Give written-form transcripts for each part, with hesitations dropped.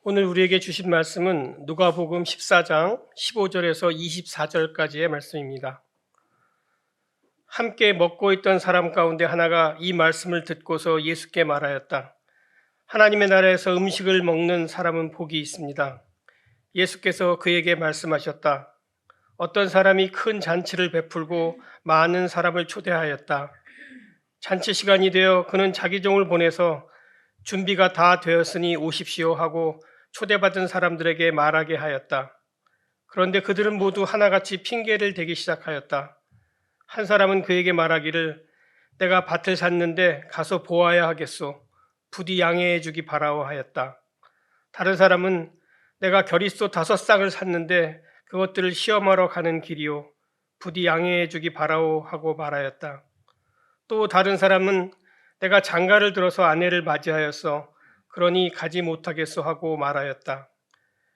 오늘 우리에게 주신 말씀은 누가복음 14장 15절에서 24절까지의 말씀입니다. 함께 먹고 있던 사람 가운데 하나가 이 말씀을 듣고서 예수께 말하였다. 하나님의 나라에서 음식을 먹는 사람은 복이 있습니다. 예수께서 그에게 말씀하셨다. 어떤 사람이 큰 잔치를 베풀고 많은 사람을 초대하였다. 잔치 시간이 되어 그는 자기 종을 보내서 준비가 다 되었으니 오십시오 하고 초대받은 사람들에게 말하게 하였다. 그런데 그들은 모두 하나같이 핑계를 대기 시작하였다. 한 사람은 그에게 말하기를 내가 밭을 샀는데 가서 보아야 하겠소. 부디 양해해 주기 바라오 하였다. 다른 사람은 내가 겨릿소 5쌍을 샀는데 그것들을 시험하러 가는 길이요. 부디 양해해 주기 바라오 하고 말하였다. 또 다른 사람은 내가 장가를 들어서 아내를 맞이하였어. 그러니 가지 못하겠소 하고 말하였다.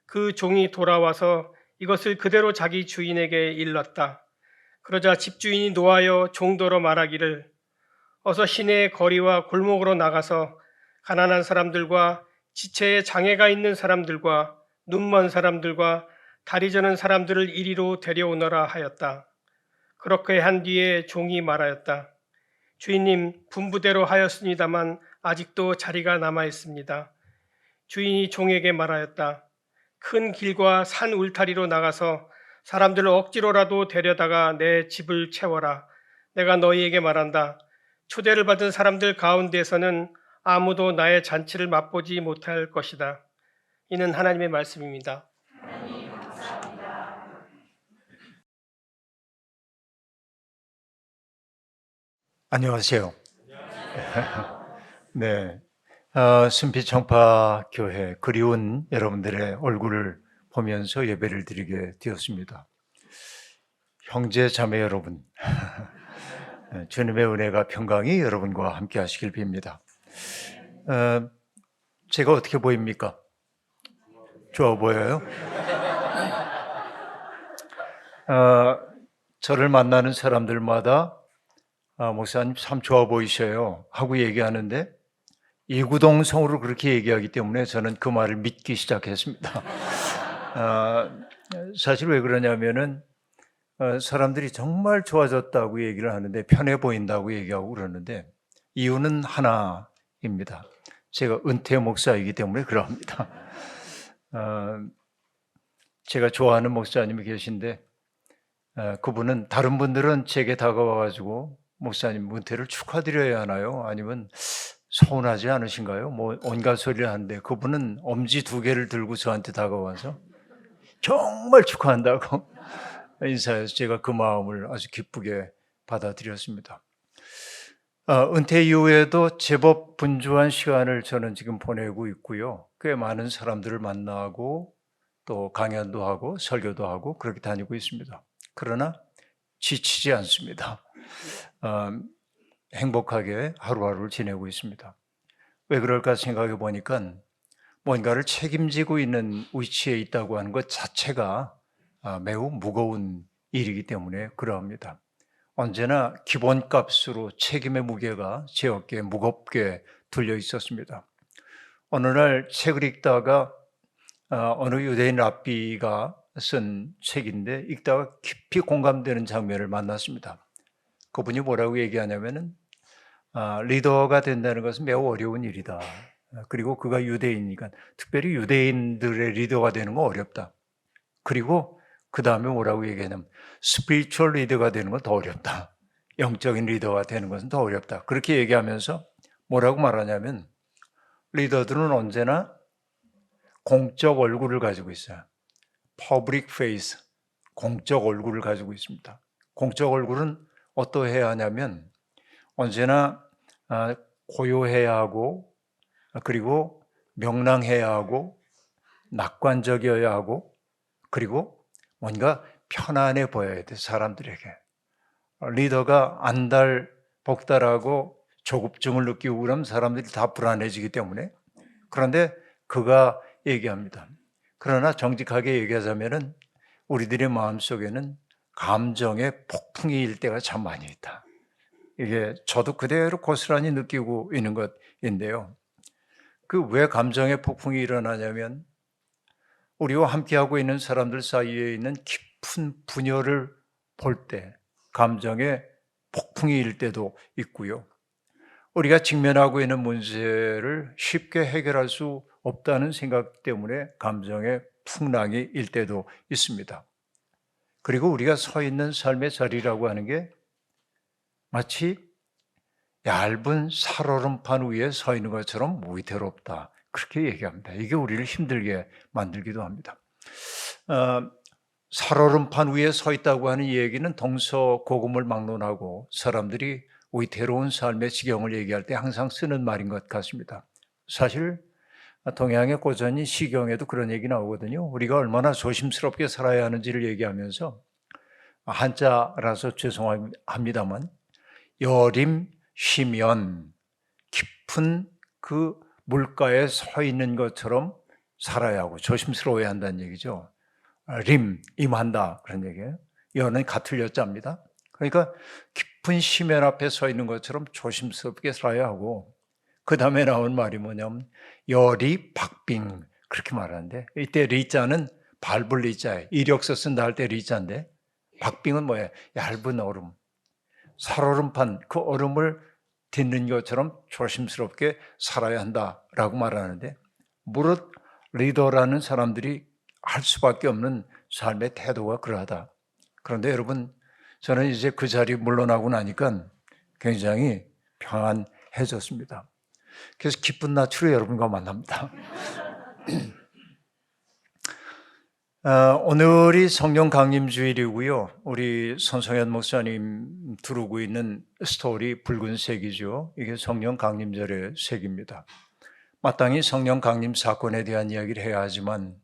그 종이 돌아와서 이것을 그대로 자기 주인에게 일렀다. 그러자 집주인이 노하여 종도로 말하기를 어서 시내의 거리와 골목으로 나가서 가난한 사람들과 지체에 장애가 있는 사람들과 눈먼 사람들과 다리 저는 사람들을 이리로 데려오너라 하였다. 그렇게 한 뒤에 종이 말하였다. 주인님, 분부대로 하였습니다만 아직도 자리가 남아 있습니다. 주인이 종에게 말하였다. 큰 길과 산 울타리로 나가서 사람들을 억지로라도 데려다가 내 집을 채워라. 내가 너희에게 말한다. 초대를 받은 사람들 가운데서는 아무도 나의 잔치를 맛보지 못할 것이다. 이는 하나님의 말씀입니다. 안녕하세요. 네, 순피청파 교회 그리운 여러분들의 얼굴을 보면서 예배를 드리게 되었습니다. 형제 자매 여러분, 주님의 은혜가 평강이 여러분과 함께 하시길 빕니다. 제가 어떻게 보입니까? 좋아 보여요? 저를 만나는 사람들마다 목사님 참 좋아 보이셔요 하고 얘기하는데 이구동성으로 그렇게 얘기하기 때문에 저는 그 말을 믿기 시작했습니다. 사실 왜 그러냐면은 사람들이 정말 좋아졌다고 얘기를 하는데 편해 보인다고 얘기하고 그러는데 이유는 하나입니다. 제가 은퇴 목사이기 때문에 그럽니다. 제가 좋아하는 목사님이 계신데 그분은 다른 분들은 제게 다가와가지고 목사님 은퇴를 축하드려야 하나요? 아니면 서운하지 않으신가요? 뭐 온갖 소리를 하는데 그분은 엄지 2개를 들고 저한테 다가와서 정말 축하한다고 인사해서 제가 그 마음을 아주 기쁘게 받아들였습니다. 은퇴 이후에도 제법 분주한 시간을 저는 지금 보내고 있고요. 꽤 많은 사람들을 만나고 또 강연도 하고 설교도 하고 그렇게 다니고 있습니다. 그러나 지치지 않습니다. 행복하게 하루하루를 지내고 있습니다. 왜 그럴까 생각해 보니까 뭔가를 책임지고 있는 위치에 있다고 하는 것 자체가 매우 무거운 일이기 때문에 그러합니다. 언제나 기본값으로 책임의 무게가 제 어깨에 무겁게 들려 있었습니다. 어느 날 책을 읽다가 어느 유대인 랍비가 쓴 책인데 읽다가 깊이 공감되는 장면을 만났습니다. 그분이 뭐라고 얘기하냐면은 리더가 된다는 것은 매우 어려운 일이다. 그리고 그가 유대인이니까 특별히 유대인들의 리더가 되는 건 어렵다. 그리고 그 다음에 뭐라고 얘기하냐면 스피리추얼 리더가 되는 건 더 어렵다. 영적인 리더가 되는 것은 더 어렵다. 그렇게 얘기하면서 뭐라고 말하냐면 리더들은 언제나 공적 얼굴을 가지고 있어요. Public face, 공적 얼굴을 가지고 있습니다. 공적 얼굴은 어떠해야 하냐면 언제나 고요해야 하고 그리고 명랑해야 하고 낙관적이어야 하고 그리고 뭔가 편안해 보여야 돼 사람들에게. 리더가 안달복달하고 조급증을 느끼고 그러면 사람들이 다 불안해지기 때문에. 그런데 그가 얘기합니다. 그러나 정직하게 얘기하자면은 우리들의 마음속에는 감정의 폭풍이 일 때가 참 많이 있다. 이게 저도 그대로 고스란히 느끼고 있는 것인데요. 그 왜 감정의 폭풍이 일어나냐면 우리와 함께하고 있는 사람들 사이에 있는 깊은 분열을 볼 때 감정의 폭풍이 일 때도 있고요. 우리가 직면하고 있는 문제를 쉽게 해결할 수 없다는 생각 때문에 감정의 풍랑이 일 때도 있습니다. 그리고 우리가 서 있는 삶의 자리라고 하는 게 마치 얇은 살얼음판 위에 서 있는 것처럼 위태롭다. 그렇게 얘기합니다. 이게 우리를 힘들게 만들기도 합니다. 살얼음판 위에 서 있다고 하는 얘기는 동서고금을 막론하고 사람들이 위태로운 삶의 지경을 얘기할 때 항상 쓰는 말인 것 같습니다. 사실 동양의 고전인 시경에도 그런 얘기 나오거든요. 우리가 얼마나 조심스럽게 살아야 하는지를 얘기하면서 한자라서 죄송합니다만 여림, 쉬면 깊은 그 물가에 서 있는 것처럼 살아야 하고 조심스러워야 한다는 얘기죠. 림, 임한다 그런 얘기예요. 여는 같을 여자입니다. 그러니까 깊은 심연 앞에 서 있는 것처럼 조심스럽게 살아야 하고 그 다음에 나온 말이 뭐냐면 여리 박빙 그렇게 말하는데 이때 리자는 밟을 리자예요. 이력서 쓴다 할 때 리자인데 박빙은 뭐예요? 얇은 얼음. 살얼음판 그 얼음을 딛는 것처럼 조심스럽게 살아야 한다라고 말하는데 무릇 리더라는 사람들이 할 수밖에 없는 삶의 태도가 그러하다. 그런데 여러분 저는 이제 그 자리 물러나고 나니까 굉장히 평안해졌습니다. 그래서 기쁜 낯으로 여러분과 만납니다. 오늘이 성령 강림 주일이고요. 우리 손성현 목사님 두르고 있는 스토리 붉은색이죠. 이게 성령 강림절의 색입니다. 마땅히 성령 강림 사건에 대한 이야기를 해야 하지만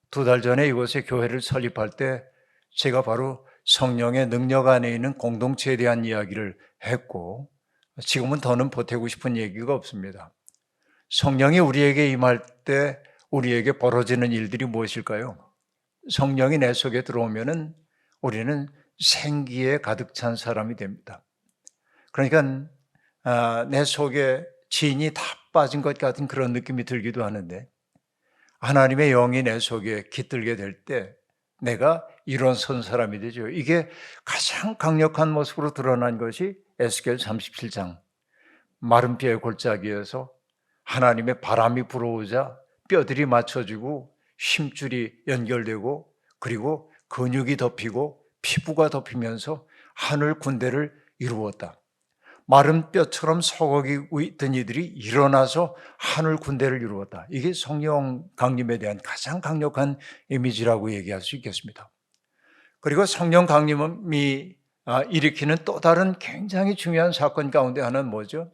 2달 전에 이곳에 교회를 설립할 때 제가 바로 성령의 능력 안에 있는 공동체에 대한 이야기를 했고 지금은 더는 보태고 싶은 얘기가 없습니다. 성령이 우리에게 임할 때 우리에게 벌어지는 일들이 무엇일까요? 성령이 내 속에 들어오면은 우리는 생기에 가득 찬 사람이 됩니다. 그러니까 내 속에 진이 다 빠진 것 같은 그런 느낌이 들기도 하는데 하나님의 영이 내 속에 깃들게 될 때 내가 일어선 사람이 되죠. 이게 가장 강력한 모습으로 드러난 것이 에스겔 37장 마른 뼈의 골짜기에서 하나님의 바람이 불어오자 뼈들이 맞춰지고 힘줄이 연결되고 그리고 근육이 덮이고 피부가 덮이면서 하늘 군대를 이루었다. 마른 뼈처럼 서거기고 있던 이들이 일어나서 하늘 군대를 이루었다. 이게 성령 강림에 대한 가장 강력한 이미지라고 얘기할 수 있겠습니다. 그리고 성령 강림이 일으키는 또 다른 굉장히 중요한 사건 가운데 하나는 뭐죠?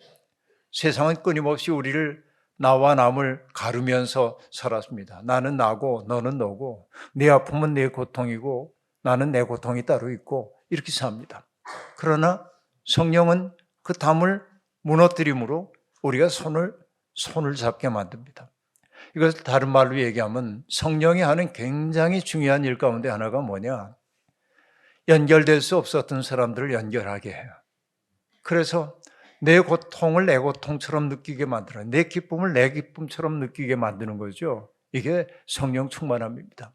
세상은 끊임없이 우리를 나와 남을 가르면서 살았습니다. 나는 나고 너는 너고 네 아픔은 내 고통이고 나는 내 고통이 따로 있고 이렇게 삽니다. 그러나 성령은 그 담을 무너뜨림으로 우리가 손을 잡게 만듭니다. 이것을 다른 말로 얘기하면 성령이 하는 굉장히 중요한 일 가운데 하나가 뭐냐? 연결될 수 없었던 사람들을 연결하게 해요. 그래서 내 고통을 내 고통처럼 느끼게 만들어요. 내 기쁨을 내 기쁨처럼 느끼게 만드는 거죠. 이게 성령 충만함입니다.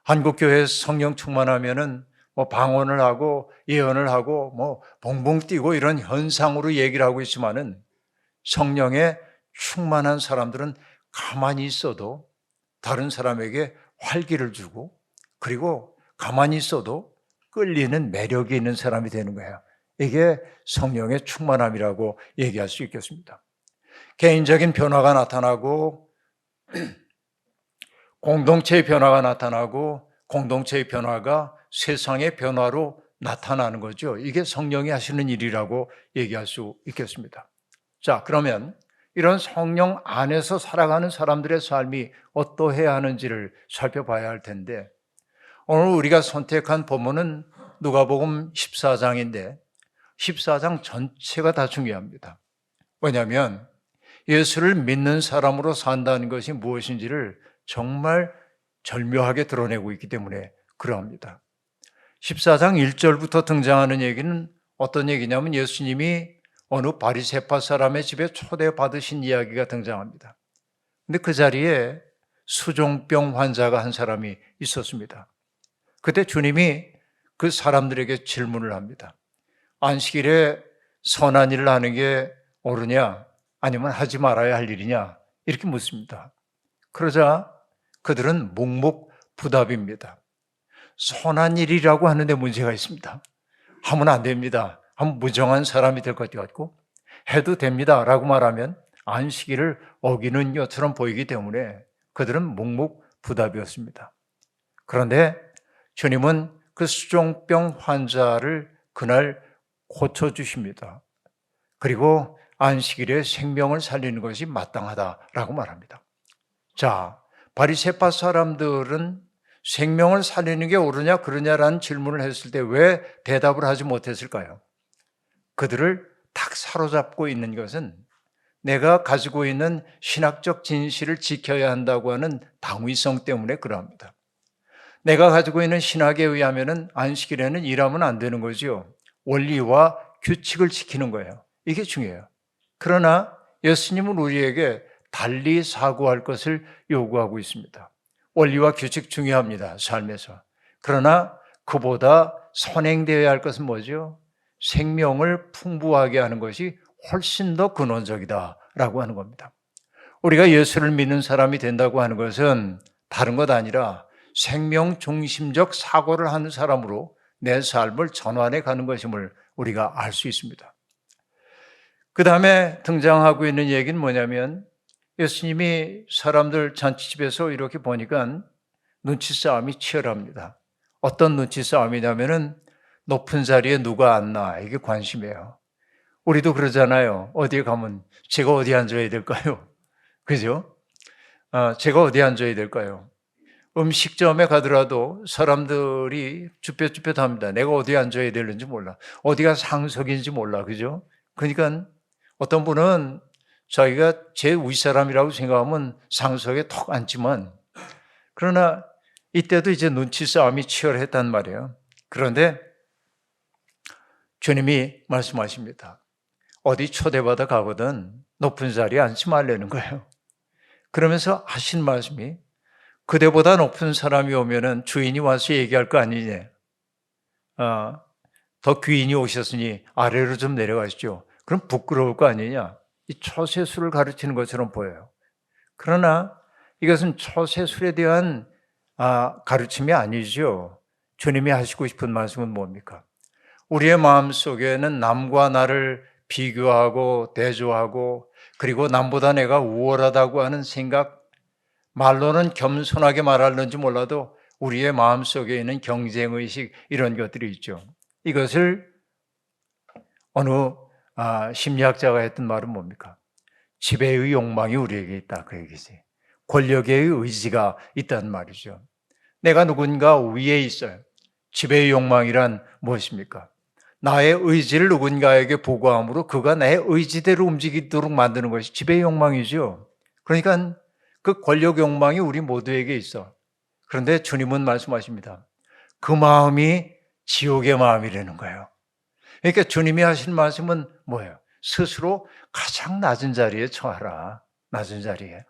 한국교회에서 성령 충만하면은 방언을 하고 예언을 하고 봉봉 뛰고 이런 현상으로 얘기를 하고 있지만은 성령에 충만한 사람들은 가만히 있어도 다른 사람에게 활기를 주고 그리고 가만히 있어도 끌리는 매력이 있는 사람이 되는 거예요. 이게 성령의 충만함이라고 얘기할 수 있겠습니다. 개인적인 변화가 나타나고 공동체의 변화가 나타나고 공동체의 변화가 세상의 변화로 나타나는 거죠. 이게 성령이 하시는 일이라고 얘기할 수 있겠습니다. 자, 그러면 이런 성령 안에서 살아가는 사람들의 삶이 어떠해야 하는지를 살펴봐야 할 텐데 오늘 우리가 선택한 본문은 누가복음 14장인데 14장 전체가 다 중요합니다. 왜냐하면 예수를 믿는 사람으로 산다는 것이 무엇인지를 정말 절묘하게 드러내고 있기 때문에 그러합니다. 14장 1절부터 등장하는 얘기는 어떤 얘기냐면 예수님이 어느 바리새파 사람의 집에 초대받으신 이야기가 등장합니다. 근데 그 자리에 수종병 환자가 한 사람이 있었습니다. 그때 주님이 그 사람들에게 질문을 합니다. 안식일에 선한 일을 하는 게 옳으냐 아니면 하지 말아야 할 일이냐 이렇게 묻습니다. 그러자 그들은 묵묵부답입니다. 선한 일이라고 하는데 문제가 있습니다. 하면 안 됩니다. 하면 무정한 사람이 될 것 같고, 해도 됩니다 라고 말하면 안식일을 어기는 것처럼 보이기 때문에 그들은 묵묵부답이었습니다. 그런데 주님은 그 수종병 환자를 그날 고쳐주십니다. 그리고 안식일에 생명을 살리는 것이 마땅하다라고 말합니다. 자, 바리새파 사람들은 생명을 살리는 게 옳으냐 그러냐라는 질문을 했을 때 왜 대답을 하지 못했을까요? 그들을 탁 사로잡고 있는 것은 내가 가지고 있는 신학적 진실을 지켜야 한다고 하는 당위성 때문에 그러합니다. 내가 가지고 있는 신학에 의하면 안식일에는 일하면 안 되는 거죠. 원리와 규칙을 지키는 거예요. 이게 중요해요. 그러나 예수님은 우리에게 달리 사고할 것을 요구하고 있습니다. 원리와 규칙 중요합니다, 삶에서. 그러나 그보다 선행되어야 할 것은 뭐죠? 생명을 풍부하게 하는 것이 훨씬 더 근원적이다라고 하는 겁니다. 우리가 예수를 믿는 사람이 된다고 하는 것은 다른 것 아니라 생명 중심적 사고를 하는 사람으로 내 삶을 전환해 가는 것임을 우리가 알 수 있습니다. 그 다음에 등장하고 있는 얘기는 뭐냐면 예수님이 사람들 잔치집에서 이렇게 보니까 눈치 싸움이 치열합니다. 어떤 눈치 싸움이냐면은 높은 자리에 누가 앉나 이게 관심이에요. 우리도 그러잖아요. 어디에 가면 제가 어디 앉아야 될까요? 그죠? 제가 어디 앉아야 될까요? 음식점에 가더라도 사람들이 쭈뼛쭈뼛합니다. 내가 어디에 앉아야 되는지 몰라. 어디가 상석인지 몰라. 그죠? 그러니까 어떤 분은 자기가 제 윗사람이라고 생각하면 상석에 턱 앉지만, 그러나 이때도 이제 눈치 싸움이 치열했단 말이에요. 그런데 주님이 말씀하십니다. 어디 초대받아 가거든 높은 자리에 앉지 말라는 거예요. 그러면서 하신 말씀이 그대보다 높은 사람이 오면은 주인이 와서 얘기할 거 아니냐. 더 귀인이 오셨으니 아래로 좀 내려가시죠. 그럼 부끄러울 거 아니냐. 이 처세술을 가르치는 것처럼 보여요. 그러나 이것은 처세술에 대한 가르침이 아니죠. 주님이 하시고 싶은 말씀은 뭡니까? 우리의 마음속에는 남과 나를 비교하고 대조하고 그리고 남보다 내가 우월하다고 하는 생각, 말로는 겸손하게 말하는지 몰라도 우리의 마음속에 있는 경쟁의식 이런 것들이 있죠. 이것을 어느 심리학자가 했던 말은 뭡니까? 지배의 욕망이 우리에게 있다 그 얘기지. 권력의 의지가 있다는 말이죠. 내가 누군가 위에 있어요. 지배의 욕망이란 무엇입니까? 나의 의지를 누군가에게 보고함으로 그가 내 의지대로 움직이도록 만드는 것이 지배의 욕망이죠. 그러니까 그 권력 욕망이 우리 모두에게 있어. 그런데 주님은 말씀하십니다. 그 마음이 지옥의 마음이라는 거예요. 그러니까 주님이 하신 말씀은 뭐예요? 스스로 가장 낮은 자리에 처하라. 낮은 자리에.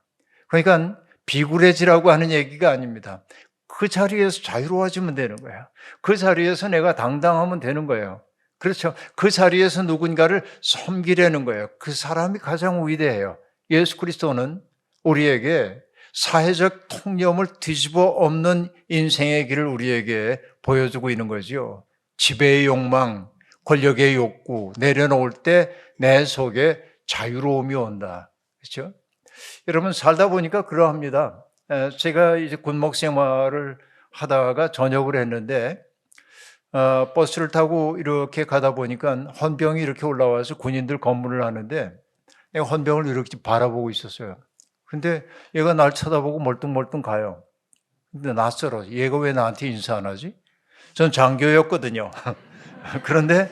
그러니까 비굴해지라고 하는 얘기가 아닙니다. 그 자리에서 자유로워지면 되는 거예요. 그 자리에서 내가 당당하면 되는 거예요. 그렇죠. 그 자리에서 누군가를 섬기려는 거예요. 그 사람이 가장 위대해요. 예수 그리스도는 우리에게 사회적 통념을 뒤집어 엎는 인생의 길을 우리에게 보여주고 있는 거죠. 지배의 욕망, 권력의 욕구 내려놓을 때 내 속에 자유로움이 온다. 그렇죠? 여러분 살다 보니까 그러합니다. 제가 이제 군목 생활을 하다가 전역을 했는데 버스를 타고 이렇게 가다 보니까 헌병이 이렇게 올라와서 군인들 검문을 하는데 내가 헌병을 이렇게 바라보고 있었어요. 근데 얘가 날 쳐다보고 멀뚱멀뚱 가요. 근데 낯설어. 얘가 왜 나한테 인사 안 하지? 전 장교였거든요. 그런데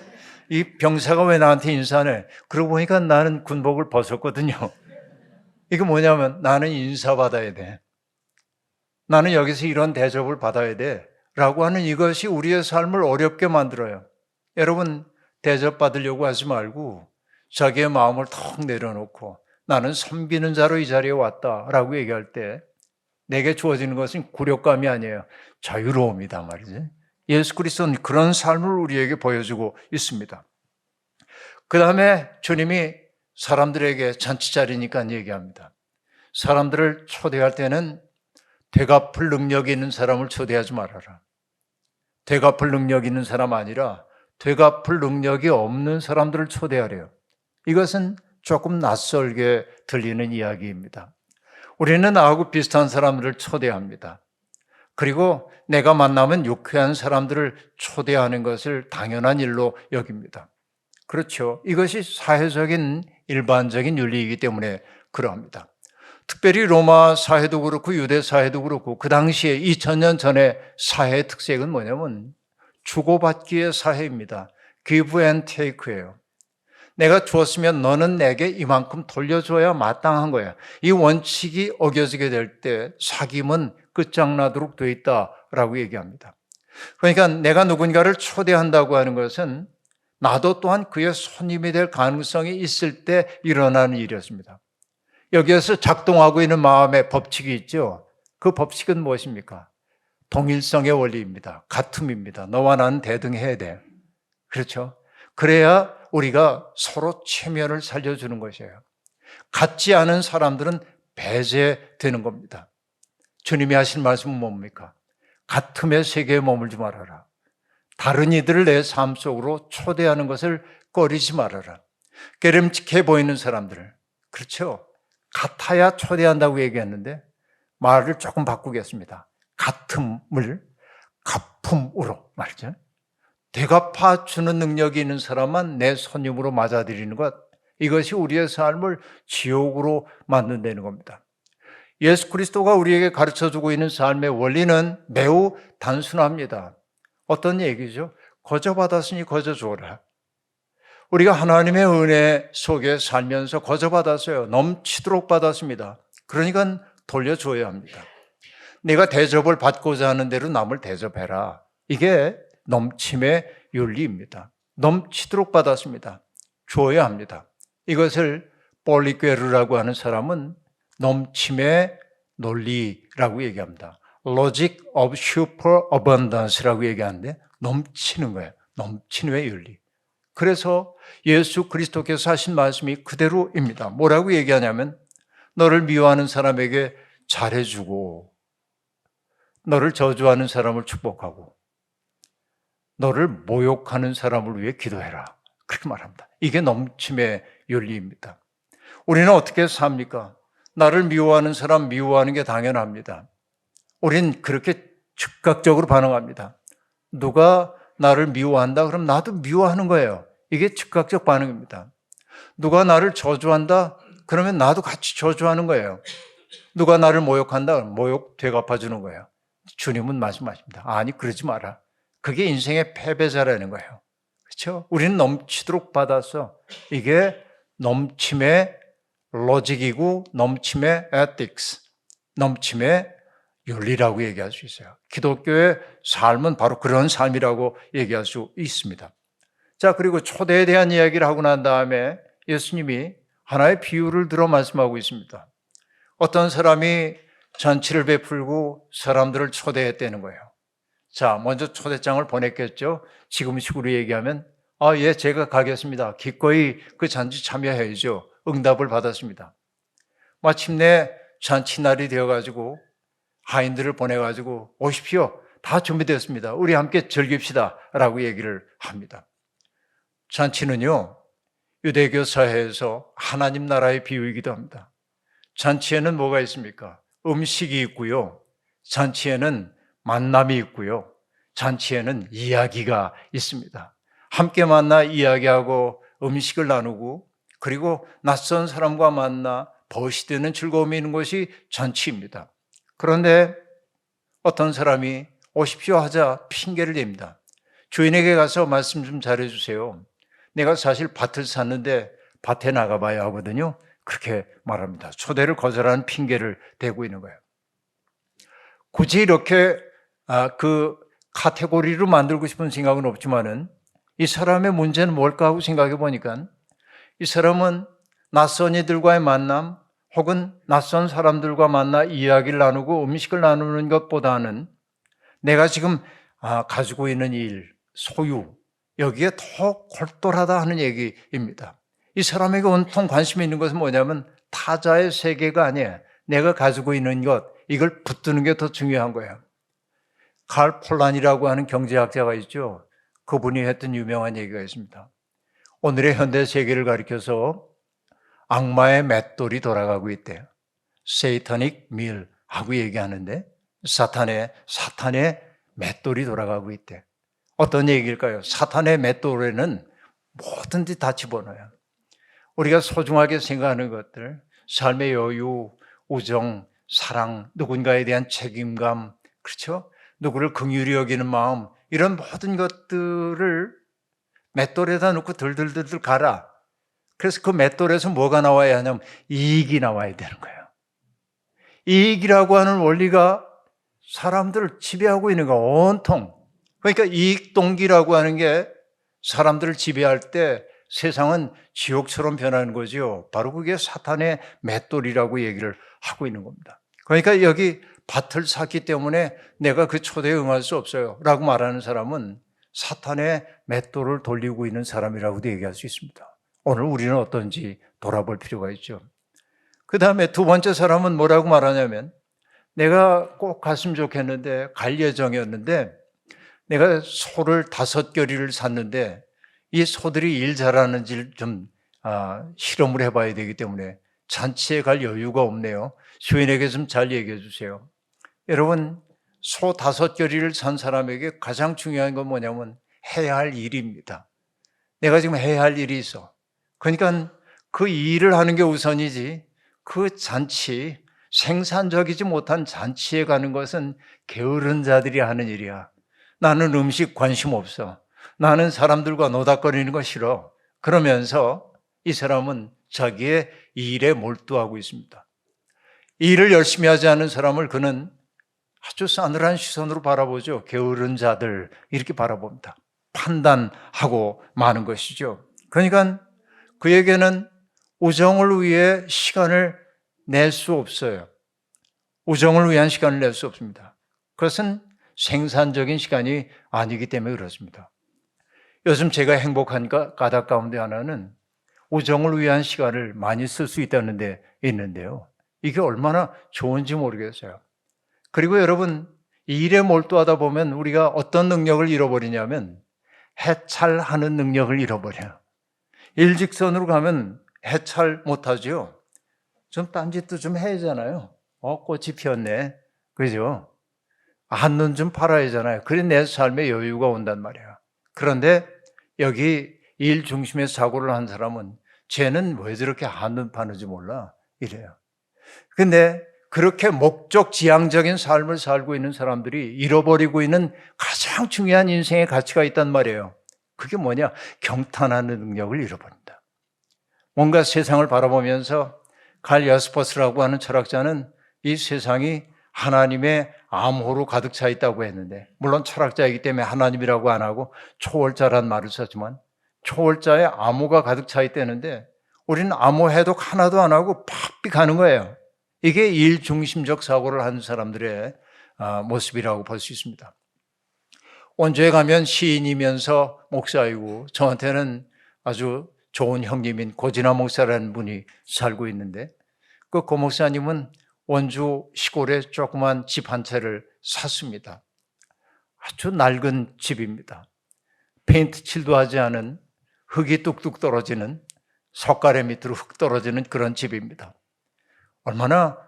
이 병사가 왜 나한테 인사 안 해? 그러고 보니까 나는 군복을 벗었거든요. 이게 뭐냐면 나는 인사받아야 돼. 나는 여기서 이런 대접을 받아야 돼. 라고 하는 이것이 우리의 삶을 어렵게 만들어요. 여러분 대접받으려고 하지 말고 자기의 마음을 턱 내려놓고 나는 섬기는 자로 이 자리에 왔다라고 얘기할 때 내게 주어지는 것은 굴욕감이 아니에요. 자유로움이다 말이지. 예수 그리스도는 그런 삶을 우리에게 보여주고 있습니다. 그 다음에 주님이 사람들에게 잔치자리니까 얘기합니다. 사람들을 초대할 때는 되갚을 능력이 있는 사람을 초대하지 말아라. 되갚을 능력이 있는 사람 아니라 되갚을 능력이 없는 사람들을 초대하래요. 이것은 조금 낯설게 들리는 이야기입니다. 우리는 나하고 비슷한 사람들을 초대합니다. 그리고 내가 만나면 유쾌한 사람들을 초대하는 것을 당연한 일로 여깁니다. 그렇죠. 이것이 사회적인 일반적인 윤리이기 때문에 그러합니다. 특별히 로마 사회도 그렇고 유대 사회도 그렇고 그 당시에 2000년 전의 사회의 특색은 뭐냐면 주고받기의 사회입니다. Give and take예요. 내가 주었으면 너는 내게 이만큼 돌려줘야 마땅한 거야. 이 원칙이 어겨지게 될 때 사귐은 끝장나도록 돼 있다라고 얘기합니다. 그러니까 내가 누군가를 초대한다고 하는 것은 나도 또한 그의 손님이 될 가능성이 있을 때 일어나는 일이었습니다. 여기에서 작동하고 있는 마음의 법칙이 있죠. 그 법칙은 무엇입니까? 동일성의 원리입니다. 같음입니다. 너와 나는 대등해야 돼. 그렇죠? 그래야 우리가 서로 체면을 살려주는 것이에요. 같지 않은 사람들은 배제되는 겁니다. 주님이 하신 말씀은 뭡니까? 같음의 세계에 머물지 말아라. 다른 이들을 내 삶 속으로 초대하는 것을 꺼리지 말아라. 깨름직해 보이는 사람들을, 그렇죠? 같아야 초대한다고 얘기했는데 말을 조금 바꾸겠습니다. 같음을 가품으로 말이죠. 되갚아 주는 능력이 있는 사람만 내 손님으로 맞아들이는 것, 이것이 우리의 삶을 지옥으로 만든다는 겁니다. 예수 그리스도가 우리에게 가르쳐주고 있는 삶의 원리는 매우 단순합니다. 어떤 얘기죠? 거저 받았으니 거저 주어라. 우리가 하나님의 은혜 속에 살면서 거저 받았어요. 넘치도록 받았습니다. 그러니까 돌려줘야 합니다. 내가 대접을 받고자 하는 대로 남을 대접해라. 이게 넘침의 윤리입니다. 넘치도록 받았습니다. 줘야 합니다. 이것을 폴리que르라고 하는 사람은 넘침의 논리라고 얘기합니다. Logic of superabundance라고 얘기하는데 넘치는 거예요. 넘치는 윤리. 그래서 예수 그리스도께서 하신 말씀이 그대로입니다. 뭐라고 얘기하냐면 너를 미워하는 사람에게 잘해주고 너를 저주하는 사람을 축복하고 너를 모욕하는 사람을 위해 기도해라. 그렇게 말합니다. 이게 넘침의 윤리입니다. 우리는 어떻게 삽니까? 나를 미워하는 사람 미워하는 게 당연합니다. 우린 그렇게 즉각적으로 반응합니다. 누가 나를 미워한다? 그럼 나도 미워하는 거예요. 이게 즉각적 반응입니다. 누가 나를 저주한다? 그러면 나도 같이 저주하는 거예요. 누가 나를 모욕한다? 모욕 되갚아주는 거예요. 주님은 말씀하십니다. 아니, 그러지 마라. 그게 인생의 패배자라는 거예요. 그렇죠? 우리는 넘치도록 받아서 이게 넘침의 로직이고 넘침의 ethics, 넘침의 윤리라고 얘기할 수 있어요. 기독교의 삶은 바로 그런 삶이라고 얘기할 수 있습니다. 자, 그리고 초대에 대한 이야기를 하고 난 다음에 예수님이 하나의 비유를 들어 말씀하고 있습니다. 어떤 사람이 잔치를 베풀고 사람들을 초대했다는 거예요. 자, 먼저 초대장을 보냈겠죠. 지금식으로 얘기하면 예, 제가 가겠습니다. 기꺼이 그 잔치 참여해야죠. 응답을 받았습니다. 마침내 잔치날이 되어가지고 하인들을 보내가지고 오십시오. 다 준비됐습니다. 우리 함께 즐깁시다. 라고 얘기를 합니다. 잔치는요, 유대교 사회에서 하나님 나라의 비유이기도 합니다. 잔치에는 뭐가 있습니까? 음식이 있고요. 잔치에는 만남이 있고요. 잔치에는 이야기가 있습니다. 함께 만나 이야기하고 음식을 나누고 그리고 낯선 사람과 만나 벗이 되는 즐거움이 있는 것이 잔치입니다. 그런데 어떤 사람이 오십시오 하자 핑계를 댑니다. 주인에게 가서 말씀 좀 잘해주세요. 내가 사실 밭을 샀는데 밭에 나가봐야 하거든요. 그렇게 말합니다. 초대를 거절하는 핑계를 대고 있는 거예요. 굳이 이렇게 그 카테고리로 만들고 싶은 생각은 없지만은 이 사람의 문제는 뭘까 하고 생각해 보니까 이 사람은 낯선 이들과의 만남, 혹은 낯선 사람들과 만나 이야기를 나누고 음식을 나누는 것보다는 내가 지금 가지고 있는 일, 소유, 여기에 더 골똘하다 하는 얘기입니다. 이 사람에게 온통 관심이 있는 것은 뭐냐면 타자의 세계가 아니에요. 내가 가지고 있는 것, 이걸 붙드는 게 더 중요한 거예요. 칼 폴란이라고 하는 경제학자가 있죠. 그분이 했던 유명한 얘기가 있습니다. 오늘의 현대 세계를 가리켜서 악마의 맷돌이 돌아가고 있대요. 세이타닉 밀 하고 얘기하는데 사탄의 맷돌이 돌아가고 있대. 어떤 얘기일까요? 사탄의 맷돌에는 뭐든지 다 집어넣어요. 우리가 소중하게 생각하는 것들, 삶의 여유, 우정, 사랑, 누군가에 대한 책임감, 그렇죠? 누구를 긍휼히 여기는 마음, 이런 모든 것들을 맷돌에다 놓고 들들들들 갈아. 그래서 그 맷돌에서 뭐가 나와야 하냐면 이익이 나와야 되는 거예요. 이익이라고 하는 원리가 사람들을 지배하고 있는 거 온통. 그러니까 이익동기라고 하는 게 사람들을 지배할 때 세상은 지옥처럼 변하는 거죠. 바로 그게 사탄의 맷돌이라고 얘기를 하고 있는 겁니다. 그러니까 여기 밭을 샀기 때문에 내가 그 초대에 응할 수 없어요 라고 말하는 사람은 사탄의 맷돌을 돌리고 있는 사람이라고도 얘기할 수 있습니다. 오늘 우리는 어떤지 돌아볼 필요가 있죠. 그 다음에 두 번째 사람은 뭐라고 말하냐면 내가 꼭 갔으면 좋겠는데 갈 예정이었는데 내가 소를 5겨리를 샀는데 이 소들이 일 잘하는지를 좀 실험을 해봐야 되기 때문에 잔치에 갈 여유가 없네요. 주인에게 좀 잘 얘기해 주세요. 여러분, 소 5겨리를 산 사람에게 가장 중요한 건 뭐냐면 해야 할 일입니다. 내가 지금 해야 할 일이 있어. 그러니까 그 일을 하는 게 우선이지 그 잔치, 생산적이지 못한 잔치에 가는 것은 게으른 자들이 하는 일이야. 나는 음식 관심 없어. 나는 사람들과 노닥거리는 거 싫어. 그러면서 이 사람은 자기의 일에 몰두하고 있습니다. 일을 열심히 하지 않은 사람을 그는 아주 싸늘한 시선으로 바라보죠. 게으른 자들 이렇게 바라봅니다. 판단하고 마는 것이죠. 그러니까 그에게는 우정을 위해 시간을 낼 수 없어요. 우정을 위한 시간을 낼 수 없습니다. 그것은 생산적인 시간이 아니기 때문에 그렇습니다. 요즘 제가 행복한 까닭 가운데 하나는 우정을 위한 시간을 많이 쓸 수 있다는 데 있는데요. 이게 얼마나 좋은지 모르겠어요. 그리고 여러분, 일에 몰두하다 보면 우리가 어떤 능력을 잃어버리냐면 해찰하는 능력을 잃어버려요. 일직선으로 가면 해찰 못하죠. 좀 딴짓도 좀 해야 하잖아요. 꽃이 피었네. 그죠? 한눈 좀 팔아야 하잖아요. 그래 내 삶에 여유가 온단 말이에요. 그런데 여기 일 중심의 사고를 한 사람은 쟤는 왜 저렇게 한눈 파는지 몰라 이래요. 근데 그렇게 목적 지향적인 삶을 살고 있는 사람들이 잃어버리고 있는 가장 중요한 인생의 가치가 있단 말이에요. 그게 뭐냐? 경탄하는 능력을 잃어버린다. 뭔가 세상을 바라보면서 칼 야스퍼스라고 하는 철학자는 이 세상이 하나님의 암호로 가득 차 있다고 했는데, 물론 철학자이기 때문에 하나님이라고 안 하고 초월자란 말을 썼지만 초월자의 암호가 가득 차 있다는데 우리는 암호 해독 하나도 안 하고 팍 가는 거예요. 이게 일중심적 사고를 한 사람들의 모습이라고 볼 수 있습니다. 원주에 가면 시인이면서 목사이고 저한테는 아주 좋은 형님인 고진아 목사라는 분이 살고 있는데 그 목사님은 원주 시골에 조그만 집 한 채를 샀습니다. 아주 낡은 집입니다. 페인트 칠도 하지 않은 흙이 뚝뚝 떨어지는 석가래 밑으로 흙 떨어지는 그런 집입니다. 얼마나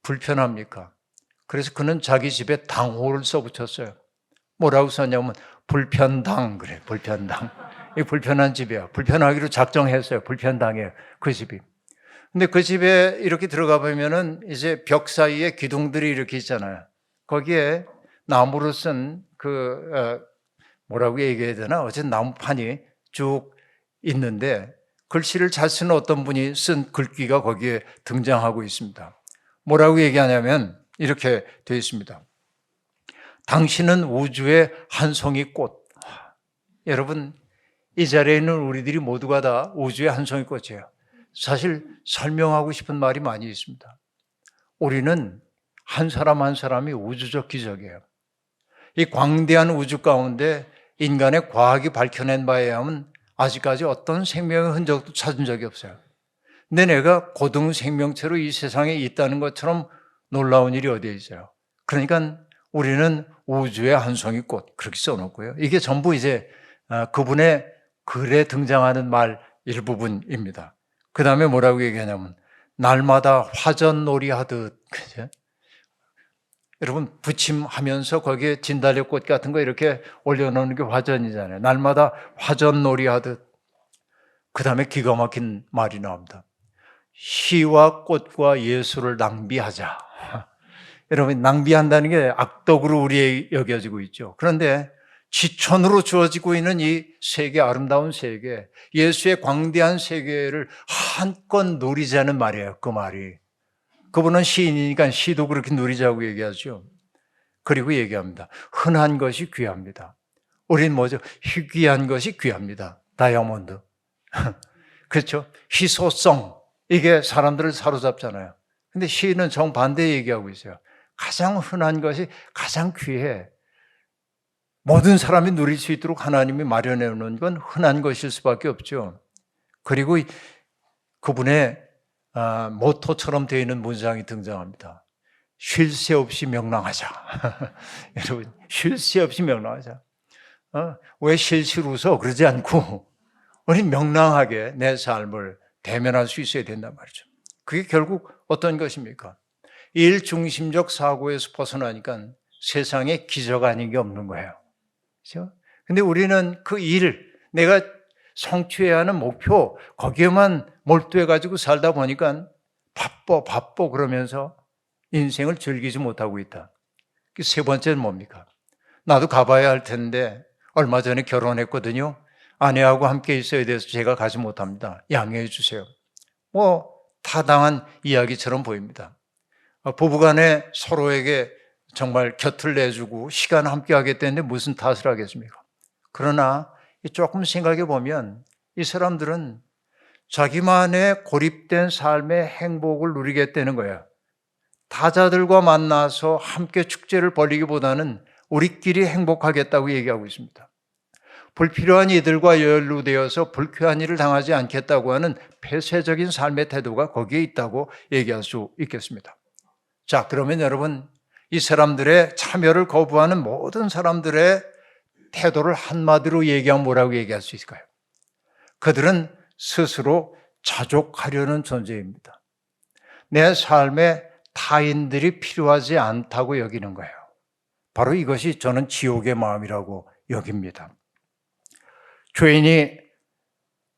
불편합니까? 그래서 그는 자기 집에 당호를 써붙였어요. 뭐라고 썼냐면 불편당 그래. 불편당. 이 불편한 집이야. 불편하기로 작정했어요. 불편당이에요. 그 집이. 근데 그 집에 이렇게 들어가 보면은 이제 벽 사이에 기둥들이 이렇게 있잖아요. 거기에 나무로 쓴 뭐라고 얘기해야 되나? 어쨌든 나무판이 쭉 있는데 글씨를 잘 쓰는 어떤 분이 쓴 글귀가 거기에 등장하고 있습니다. 뭐라고 얘기하냐면 이렇게 되어 있습니다. 당신은 우주의 한 송이 꽃. 여러분, 이 자리에 있는 우리들이 모두가 다 우주의 한 송이 꽃이에요. 사실 설명하고 싶은 말이 많이 있습니다. 우리는 한 사람 한 사람이 우주적 기적이에요. 이 광대한 우주 가운데 인간의 과학이 밝혀낸 바에 의하면 아직까지 어떤 생명의 흔적도 찾은 적이 없어요. 근데 내가 고등 생명체로 이 세상에 있다는 것처럼 놀라운 일이 어디에 있어요? 그러니까 우리는 우주의 한 송이 꽃, 그렇게 써놓고요. 이게 전부 이제 그분의 글에 등장하는 말 일부분입니다. 그 다음에 뭐라고 얘기하냐면 날마다 화전놀이 하듯, 그죠? 여러분 부침하면서 거기에 진달래꽃 같은 거 이렇게 올려놓는 게 화전이잖아요. 날마다 화전놀이 하듯. 그 다음에 기가 막힌 말이 나옵니다. 시와 꽃과 예술을 낭비하자. 여러분 낭비한다는 게 악덕으로 우리에 여겨지고 있죠. 그런데 지천으로 주어지고 있는 이 세계, 아름다운 세계, 예수의 광대한 세계를 한껏 누리자는 말이에요. 그 말이. 그분은 시인이니까 시도 그렇게 누리자고 얘기하죠. 그리고 얘기합니다. 흔한 것이 귀합니다. 우린 뭐죠? 희귀한 것이 귀합니다. 다이아몬드. 그렇죠? 희소성. 이게 사람들을 사로잡잖아요. 근데 시인은 정반대 얘기하고 있어요. 가장 흔한 것이 가장 귀해. 모든 사람이 누릴 수 있도록 하나님이 마련해 놓은 건 흔한 것일 수밖에 없죠. 그리고 그분의 모토처럼 되어 있는 문장이 등장합니다. 쉴 새 없이 명랑하자. 여러분, 쉴 새 없이 명랑하자. 왜 실실 웃어? 그러지 않고 우리 명랑하게 내 삶을 대면할 수 있어야 된단 말이죠. 그게 결국 어떤 것입니까? 일중심적 사고에서 벗어나니까 세상에 기적 아닌 게 없는 거예요. 그렇죠? 근데 우리는 그 일, 내가 성취해야 하는 목표, 거기에만 몰두해가지고 살다 보니까 바빠 그러면서 인생을 즐기지 못하고 있다. 세 번째는 뭡니까? 나도 가봐야 할 텐데 얼마 전에 결혼했거든요. 아내하고 함께 있어야 돼서 제가 가지 못합니다. 양해해 주세요. 타당한 이야기처럼 보입니다. 부부간에 서로에게 정말 곁을 내주고 시간을 함께 하겠다는데 무슨 탓을 하겠습니까? 그러나 조금 생각해 보면 이 사람들은 자기만의 고립된 삶의 행복을 누리겠다는 거예요. 타자들과 만나서 함께 축제를 벌이기보다는 우리끼리 행복하겠다고 얘기하고 있습니다. 불필요한 이들과 연루되어서 불쾌한 일을 당하지 않겠다고 하는 폐쇄적인 삶의 태도가 거기에 있다고 얘기할 수 있겠습니다. 자, 그러면 여러분, 이 사람들의 참여를 거부하는 모든 사람들의 태도를 한마디로 얘기하면 뭐라고 얘기할 수 있을까요? 그들은 스스로 자족하려는 존재입니다. 내 삶에 타인들이 필요하지 않다고 여기는 거예요. 바로 이것이 저는 지옥의 마음이라고 여깁니다. 죄인이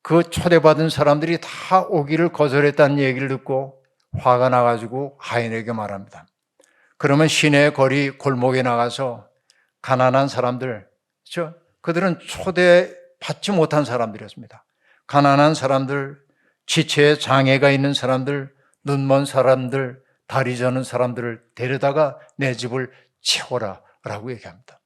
그 초대받은 사람들이 다 오기를 거절했다는 얘기를 듣고 화가 나가지고 하인에게 말합니다. 그러면 시내 거리 골목에 나가서 가난한 사람들, 그렇죠? 그들은 초대받지 못한 사람들이었습니다. 가난한 사람들, 지체에 장애가 있는 사람들, 눈먼 사람들, 다리 저는 사람들을 데려다가 내 집을 채워라 라고 얘기합니다.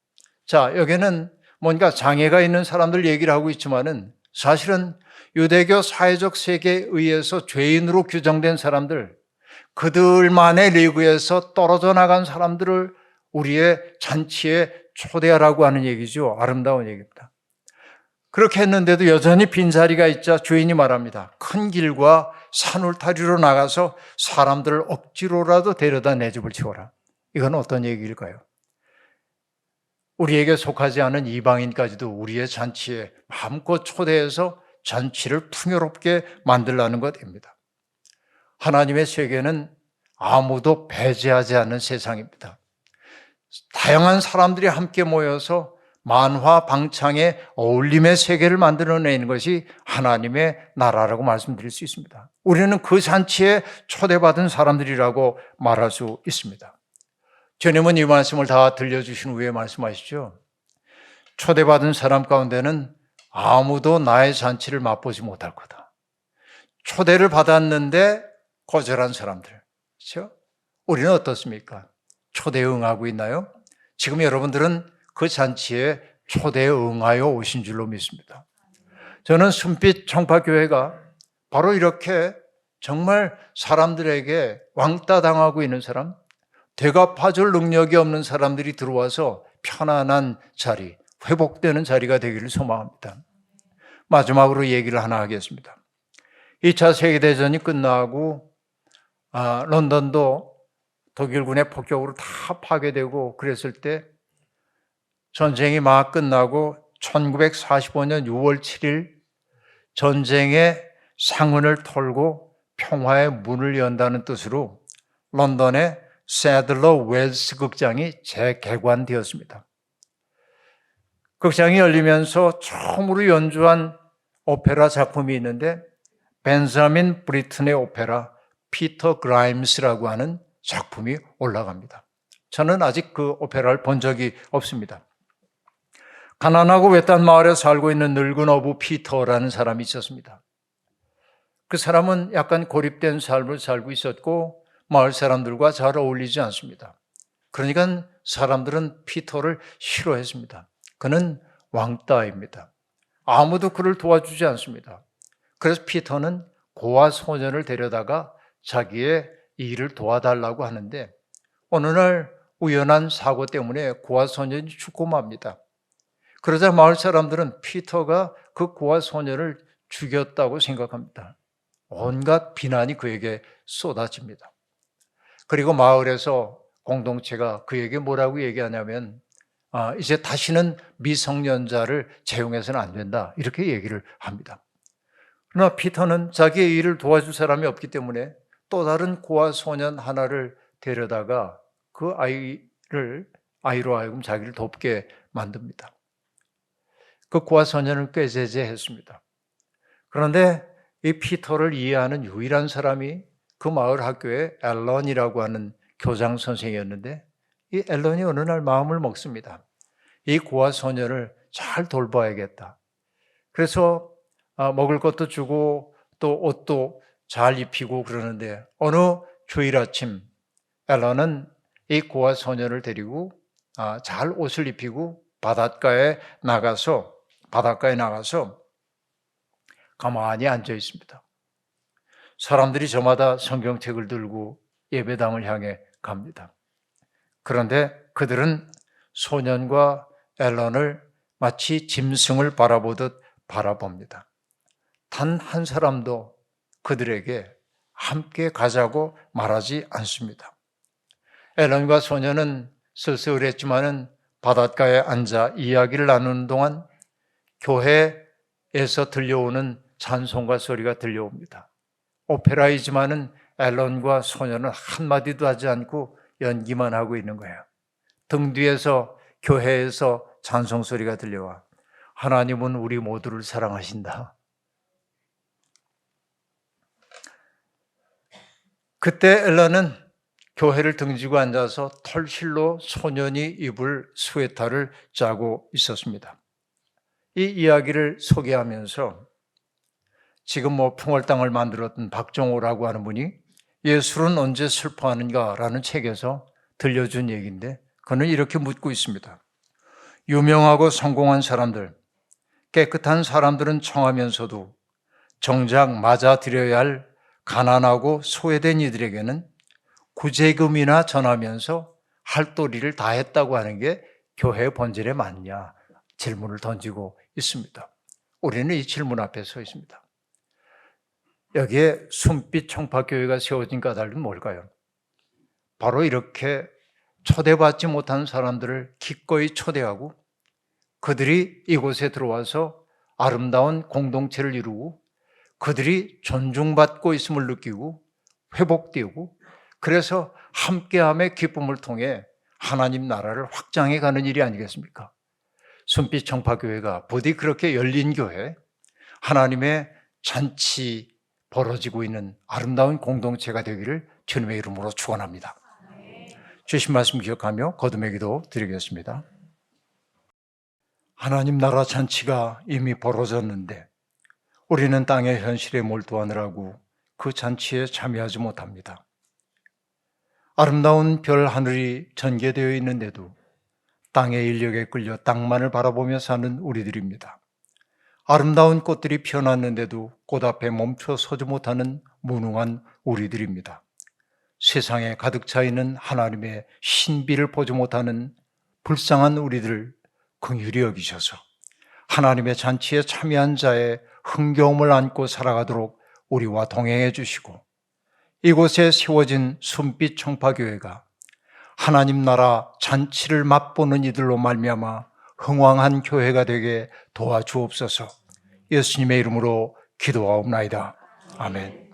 자, 여기는 뭔가 장애가 있는 사람들 얘기를 하고 있지만은 사실은 유대교 사회적 세계에 의해서 죄인으로 규정된 사람들, 그들만의 리그에서 떨어져 나간 사람들을 우리의 잔치에 초대하라고 하는 얘기죠. 아름다운 얘기입니다. 그렇게 했는데도 여전히 빈자리가 있자 주인이 말합니다. 큰 길과 산울타리로 나가서 사람들을 억지로라도 데려다 내 집을 채워라. 이건 어떤 얘기일까요? 우리에게 속하지 않은 이방인까지도 우리의 잔치에 마음껏 초대해서 잔치를 풍요롭게 만들라는 것입니다. 하나님의 세계는 아무도 배제하지 않는 세상입니다. 다양한 사람들이 함께 모여서 만화방창의 어울림의 세계를 만들어내는 것이 하나님의 나라라고 말씀드릴 수 있습니다. 우리는 그 잔치에 초대받은 사람들이라고 말할 수 있습니다. 주님은 이 말씀을 다 들려주신 후에 말씀하시죠. 초대받은 사람 가운데는 아무도 나의 잔치를 맛보지 못할 거다. 초대를 받았는데 거절한 사람들, 그렇죠? 우리는 어떻습니까? 초대에 응하고 있나요? 지금 여러분들은 그 잔치에 초대에 응하여 오신 줄로 믿습니다. 저는 순빛 청파교회가 바로 이렇게 정말 사람들에게 왕따 당하고 있는 사람, 되갚아줄 능력이 없는 사람들이 들어와서 편안한 자리, 회복되는 자리가 되기를 소망합니다. 마지막으로 얘기를 하나 하겠습니다. 2차 세계대전이 끝나고 런던도 독일군의 폭격으로 다 파괴되고 그랬을 때 전쟁이 막 끝나고 1945년 6월 7일 전쟁의 상흔을 털고 평화의 문을 연다는 뜻으로 런던의 새들러 웰스 극장이 재개관되었습니다. 극장이 열리면서 처음으로 연주한 오페라 작품이 있는데 벤자민 브리튼의 오페라 피터 그라임스라고 하는 작품이 올라갑니다. 저는 아직 그 오페라를 본 적이 없습니다. 가난하고 외딴 마을에 살고 있는 늙은 어부 피터라는 사람이 있었습니다. 그 사람은 약간 고립된 삶을 살고 있었고 마을 사람들과 잘 어울리지 않습니다. 그러니까 사람들은 피터를 싫어했습니다. 그는 왕따입니다. 아무도 그를 도와주지 않습니다. 그래서 피터는 고아 소년을 데려다가 자기의 일을 도와달라고 하는데 어느 날 우연한 사고 때문에 고아 소년이 죽고 맙니다. 그러자 마을 사람들은 피터가 그 고아 소년을 죽였다고 생각합니다. 온갖 비난이 그에게 쏟아집니다. 그리고 마을에서 공동체가 그에게 뭐라고 얘기하냐면 이제 다시는 미성년자를 채용해서는 안 된다 이렇게 얘기를 합니다. 그러나 피터는 자기의 일을 도와줄 사람이 없기 때문에 또 다른 고아 소년 하나를 데려다가 그 아이로 하여금 자기를 돕게 만듭니다. 그 고아 소년을 꾀죄죄했습니다. 그런데 이 피터를 이해하는 유일한 사람이 그 마을 학교의 앨런이라고 하는 교장 선생이었는데 이 앨런이 어느 날 마음을 먹습니다. 이 고아 소년을 잘 돌봐야겠다. 그래서 먹을 것도 주고 또 옷도 잘 입히고 그러는데 어느 주일 아침 앨런은 이 고아 소년을 데리고 잘 옷을 입히고 바닷가에 나가서 가만히 앉아 있습니다. 사람들이 저마다 성경책을 들고 예배당을 향해 갑니다. 그런데 그들은 소년과 앨런을 마치 짐승을 바라보듯 바라봅니다. 단 한 사람도 그들에게 함께 가자고 말하지 않습니다. 앨런과 소년은 쓸쓸했지만은 바닷가에 앉아 이야기를 나누는 동안 교회에서 들려오는 찬송가 소리가 들려옵니다. 오페라이지만은 앨런과 소년은 한마디도 하지 않고 연기만 하고 있는 거예요. 등 뒤에서 교회에서 찬송 소리가 들려와 하나님은 우리 모두를 사랑하신다. 그때 앨런은 교회를 등지고 앉아서 털실로 소년이 입을 스웨터를 짜고 있었습니다. 이 이야기를 소개하면서 지금 풍월 땅을 만들었던 박정호라고 하는 분이 예술은 언제 슬퍼하는가라는 책에서 들려준 얘기인데 그는 이렇게 묻고 있습니다. 유명하고 성공한 사람들, 깨끗한 사람들은 청하면서도 정작 맞아들여야 할 가난하고 소외된 이들에게는 구제금이나 전하면서 할 도리를 다 했다고 하는 게 교회의 본질에 맞냐 질문을 던지고 있습니다. 우리는 이 질문 앞에 서 있습니다. 여기에 숨빛 총파교회가 세워진 까닭은 뭘까요? 바로 이렇게 초대받지 못한 사람들을 기꺼이 초대하고 그들이 이곳에 들어와서 아름다운 공동체를 이루고 그들이 존중받고 있음을 느끼고 회복되고 그래서 함께함의 기쁨을 통해 하나님 나라를 확장해 가는 일이 아니겠습니까? 숨빛 청파교회가 부디 그렇게 열린 교회, 하나님의 잔치 벌어지고 있는 아름다운 공동체가 되기를 주님의 이름으로 축원합니다. 주신 말씀 기억하며 거듭의 기도 드리겠습니다. 하나님 나라 잔치가 이미 벌어졌는데 우리는 땅의 현실에 몰두하느라고 그 잔치에 참여하지 못합니다. 아름다운 별 하늘이 전개되어 있는데도 땅의 인력에 끌려 땅만을 바라보며 사는 우리들입니다. 아름다운 꽃들이 피어났는데도 꽃 앞에 멈춰 서지 못하는 무능한 우리들입니다. 세상에 가득 차 있는 하나님의 신비를 보지 못하는 불쌍한 우리들 긍휼히 여기셔서 하나님의 잔치에 참여한 자의 흥겨움을 안고 살아가도록 우리와 동행해 주시고, 이곳에 세워진 순빛 청파교회가 하나님 나라 잔치를 맛보는 이들로 말미암아 흥왕한 교회가 되게 도와주옵소서. 예수님의 이름으로 기도하옵나이다. 아멘.